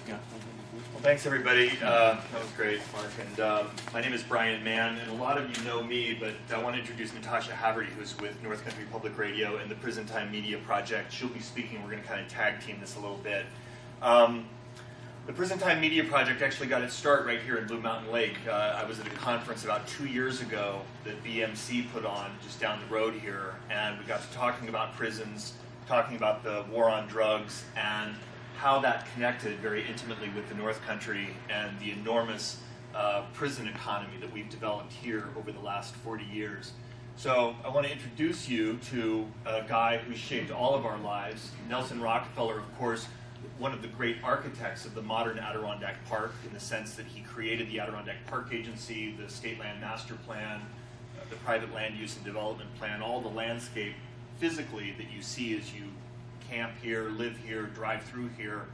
Yeah. Well, thanks everybody. That was great, Mark. And my name is Brian Mann, and a lot of you know me, but I want to introduce Natasha Haverty, who's with North Country Public Radio and the Prison Time Media Project. She'll be speaking. We're going to kind of tag team this a little bit. The Prison Time Media Project actually got its start right here in Blue Mountain Lake. I was at a conference about 2 years ago that BMC put on just down the road here, and we got to talking about prisons, talking about the war on drugs, and how that connected very intimately with the North Country and the enormous prison economy that we've developed here over the last 40 years. So I want to introduce you to a guy who shaped all of our lives. Nelson Rockefeller, of course, one of the great architects of the modern Adirondack Park, in the sense that he created the Adirondack Park Agency, the State Land Master Plan, the Private Land Use and Development Plan, all the landscape physically that you see as you camp here, live here, drive through here.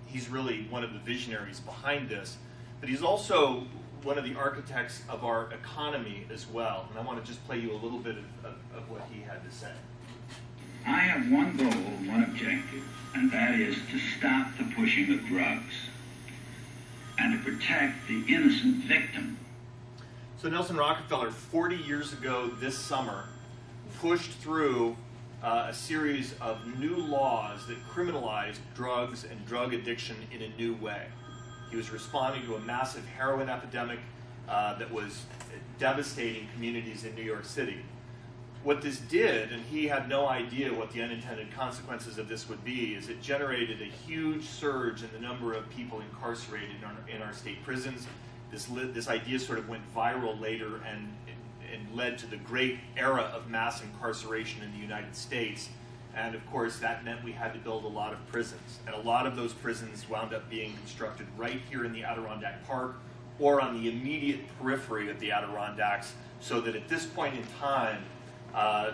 He's really one of the visionaries behind this, but he's also one of the architects of our economy as well. And I want to just play you a little bit of what he had to say. I have one goal, one objective, and that is to stop the pushing of drugs and to protect the innocent victim. So Nelson Rockefeller, 40 years ago this summer, pushed through a series of new laws that criminalized drugs and drug addiction in a new way. He was responding to a massive heroin epidemic that was devastating communities in New York City. What this did, and he had no idea what the unintended consequences of this would be, is it generated a huge surge in the number of people incarcerated in our state prisons. This idea sort of went viral later and led to the great era of mass incarceration in the United States. And of course, that meant we had to build a lot of prisons. And a lot of those prisons wound up being constructed right here in the Adirondack Park or on the immediate periphery of the Adirondacks, so that at this point in time,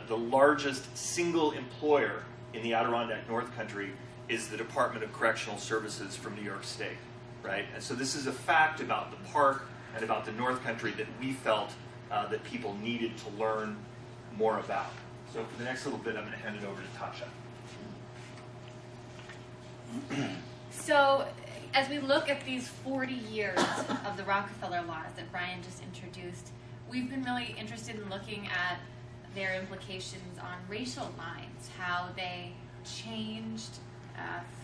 the largest single employer in the Adirondack North Country is the Department of Correctional Services from New York State, right? And so this is a fact about the park and about the North Country that we felt that people needed to learn more about. So for the next little bit, I'm going to hand it over to Tasha. So as we look at these 40 years of the Rockefeller laws that Brian just introduced, we've been really interested in looking at their implications on racial lines, how they changed,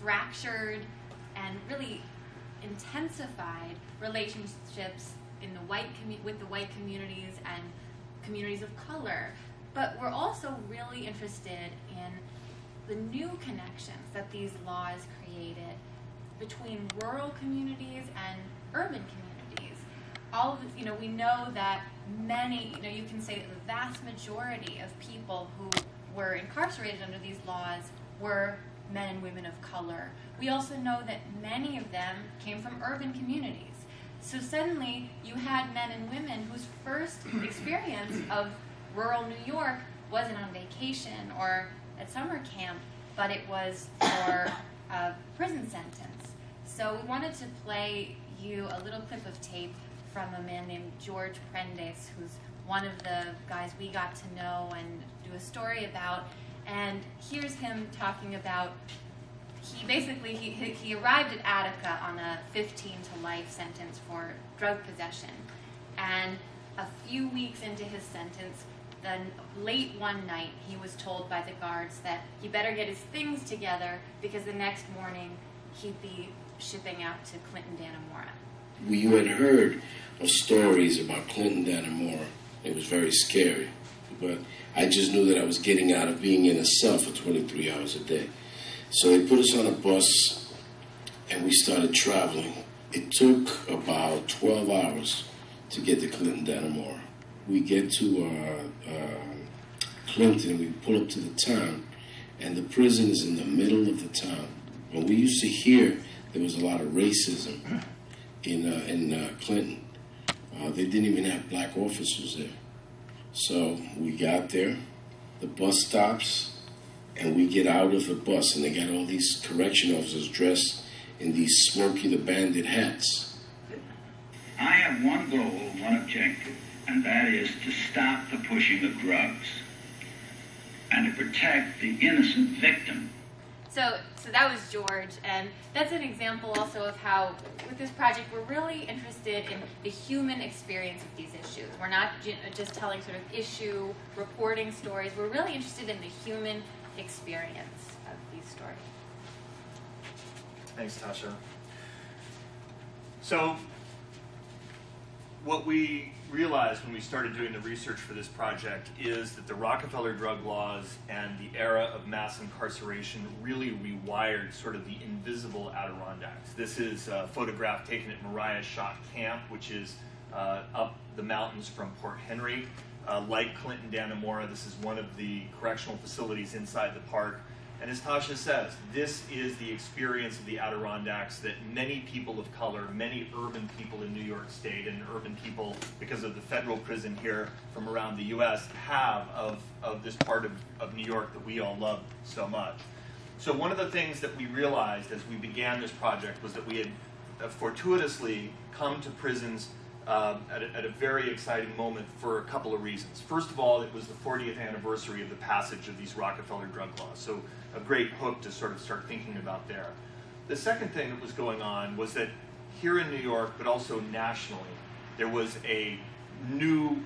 fractured, and really intensified relationships in the with the white communities and communities of color. But we're also really interested in the new connections that these laws created between rural communities and urban communities. All of this, we know that many, you can say that the vast majority of people who were incarcerated under these laws were men and women of color. We also know that many of them came from urban communities. So suddenly you had men and women whose first experience of rural New York wasn't on vacation or at summer camp, but it was for a prison sentence. So we wanted to play you a little clip of tape from a man named George Prendes, who's one of the guys we got to know and do a story about. And here's him talking about, he arrived at Attica on a 15 to life sentence for drug possession. And a few weeks into his sentence, then late one night, he was told by the guards that he better get his things together because the next morning he'd be shipping out to Clinton Dannemora. You had heard of stories about Clinton Dannemora. It was very scary, but I just knew that I was getting out of being in a cell for 23 hours a day. So they put us on a bus, and we started traveling. It took about 12 hours to get to Clinton Dannemora. We get to Clinton, we pull up to the town, and the prison is in the middle of the town. When we used to hear there was a lot of racism in Clinton. They didn't even have black officers there. So we got there, the bus stops, and we get out of the bus, and they got all these correction officers dressed in these Smokey the Bandit hats. I have one goal, one objective, and that is to stop the pushing of drugs and to protect the innocent victim. So that was George, and that's an example also of how, with this project, we're really interested in the human experience of these issues. We're not just telling sort of issue reporting stories. We're really interested in the human experience of these stories. Thanks, Tasha. So, what we realized when we started doing the research for this project is that the Rockefeller drug laws and the era of mass incarceration really rewired sort of the invisible Adirondacks. This is a photograph taken at Mariah Shot Camp, which is up the mountains from Port Henry. Like Clinton Dannemora, this is one of the correctional facilities inside the park. And as Tasha says, this is the experience of the Adirondacks that many people of color, many urban people in New York State and urban people, because of the federal prison here from around the U.S., have of this part of New York that we all love so much. So one of the things that we realized as we began this project was that we had fortuitously come to prisons at a very exciting moment for a couple of reasons. First of all, it was the 40th anniversary of the passage of these Rockefeller drug laws, so a great hook to sort of start thinking about there. The second thing that was going on was that here in New York, but also nationally, there was a new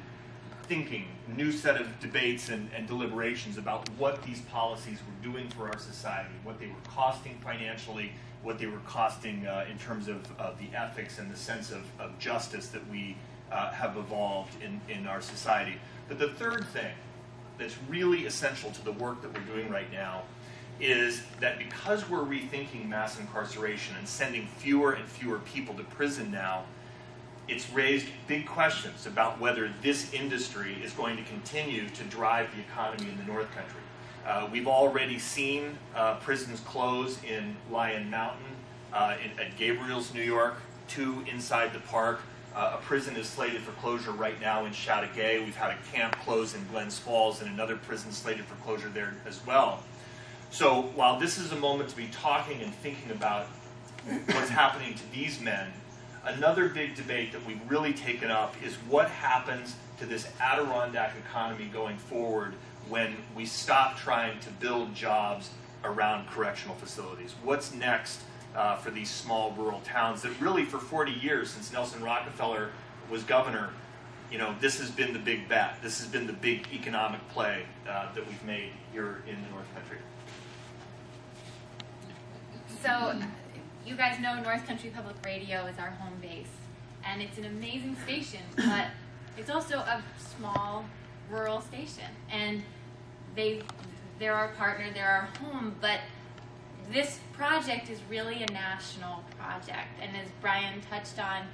thinking, new set of debates and deliberations about what these policies were doing for our society, what they were costing financially, what they were costing in terms of the ethics and the sense of justice that we have evolved in our society. But the third thing that's really essential to the work that we're doing right now is that because we're rethinking mass incarceration and sending fewer and fewer people to prison now, it's raised big questions about whether this industry is going to continue to drive the economy in the North Country. We've already seen prisons close in Lion Mountain, at Gabriel's, New York, 2 inside the park. A prison is slated for closure right now in Chateauguay. We've had a camp close in Glens Falls and another prison slated for closure there as well. So while this is a moment to be talking and thinking about what's happening to these men, another big debate that we've really taken up is what happens to this Adirondack economy going forward when we stop trying to build jobs around correctional facilities. What's next for these small rural towns that really for 40 years since Nelson Rockefeller was governor, you know, this has been the big bet. This has been the big economic play that we've made here in the North Country. So, you guys know North Country Public Radio is our home base, and it's an amazing station, but it's also a small rural station, and they're our partner, they're our home, but this project is really a national project, and as Brian touched on,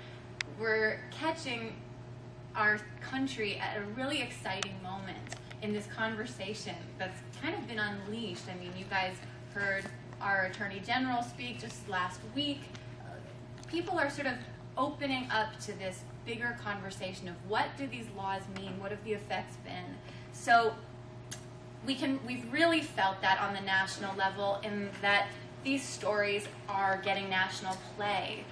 we're catching our country at a really exciting moment in this conversation that's kind of been unleashed. I mean, you guys heard our Attorney General speak just last week. People are sort of opening up to this bigger conversation of what do these laws mean, what have the effects been. So we've really felt that on the national level in that these stories are getting national play.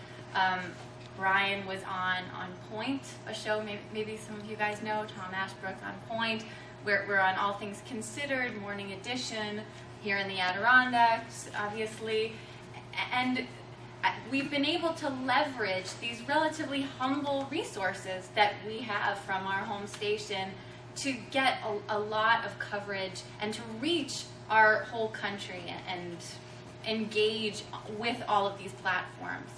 Brian was on Point, a show maybe some of you guys know, Tom Ashbrook on Point. We're on All Things Considered, Morning Edition, here in the Adirondacks, obviously. And we've been able to leverage these relatively humble resources that we have from our home station to get a lot of coverage and to reach our whole country and engage with all of these platforms.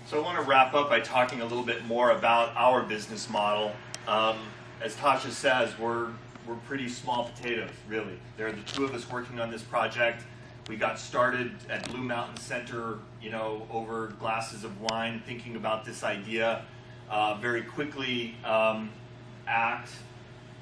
So I want to wrap up by talking a little bit more about our business model. As Tasha says, we're pretty small potatoes, really. There are the 2 of us working on this project. We got started at Blue Mountain Center, you know, over glasses of wine, thinking about this idea. Very quickly, ACT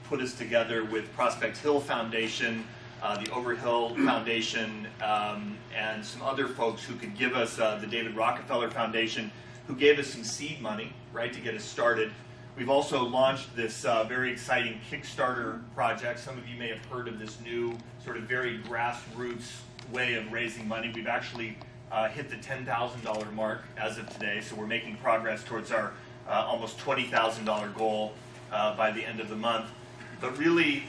put us together with Prospect Hill Foundation, the Overhill Foundation, and some other folks who could give us, the David Rockefeller Foundation, who gave us some seed money, right, to get us started. We've also launched this very exciting Kickstarter project. Some of you may have heard of this new sort of very grassroots way of raising money. We've actually hit the $10,000 mark as of today, so we're making progress towards our almost $20,000 goal by the end of the month. But really,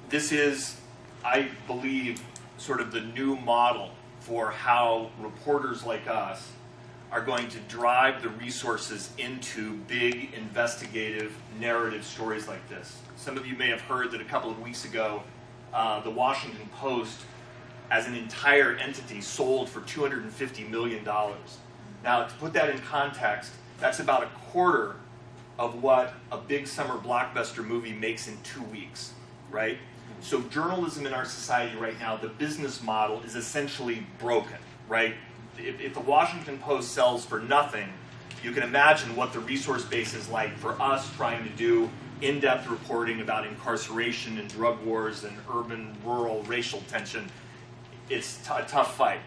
this is, I believe, sort of the new model for how reporters like us are going to drive the resources into big investigative narrative stories like this. Some of you may have heard that a couple of weeks ago, the Washington Post, as an entire entity, sold for $250 million. Now, to put that in context, that's about a quarter of what a big summer blockbuster movie makes in 2 weeks, right? So journalism in our society right now, the business model is essentially broken, right? If the Washington Post sells for nothing, you can imagine what the resource base is like for us trying to do in-depth reporting about incarceration and drug wars and urban-rural racial tension. It's a tough fight.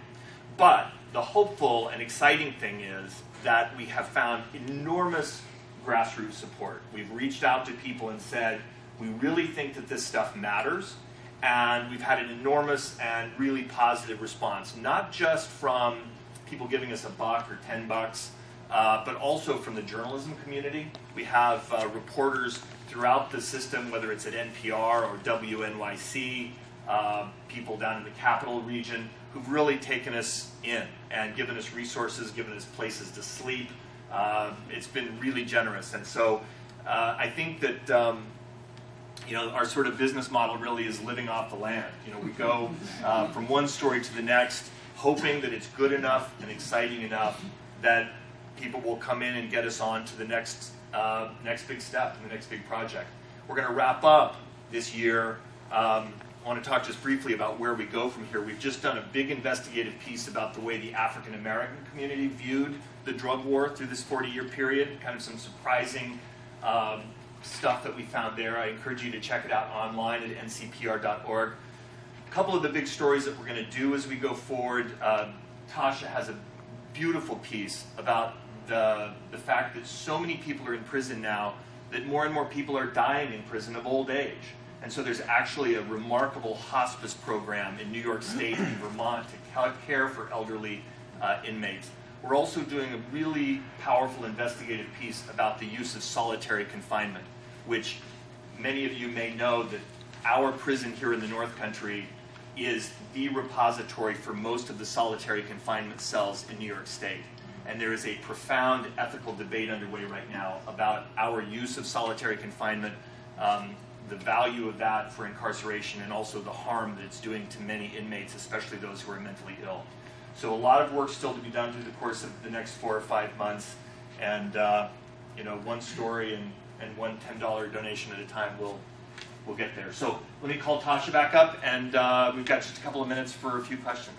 But the hopeful and exciting thing is that we have found enormous grassroots support. We've reached out to people and said, we really think that this stuff matters, and we've had an enormous and really positive response, not just from people giving us $1 or $10, but also from the journalism community. We have reporters throughout the system, whether it's at NPR or WNYC, people down in the Capital Region, who've really taken us in and given us resources, given us places to sleep. It's been really generous. And so I think that our sort of business model really is living off the land. We go from one story to the next, hoping that it's good enough and exciting enough that people will come in and get us on to the next big step, the next big project. We're going to wrap up this year. I want to talk just briefly about where we go from here. We've just done a big investigative piece about the way the African American community viewed the drug war through this 40-year period, kind of some surprising stuff that we found there. I encourage you to check it out online at ncpr.org. A couple of the big stories that we're going to do as we go forward. Tasha has a beautiful piece about the fact that so many people are in prison now that more and more people are dying in prison of old age. And so there's actually a remarkable hospice program in New York State and Vermont to care for elderly inmates. We're also doing a really powerful investigative piece about the use of solitary confinement, which many of you may know that our prison here in the North Country is the repository for most of the solitary confinement cells in New York State. And there is a profound ethical debate underway right now about our use of solitary confinement, the value of that for incarceration, and also the harm that it's doing to many inmates, especially those who are mentally ill. So a lot of work still to be done through the course of the next 4 or 5 months, and one story and one $10 donation at a time will get there. So let me call Tasha back up, and we've got just a couple of minutes for a few questions.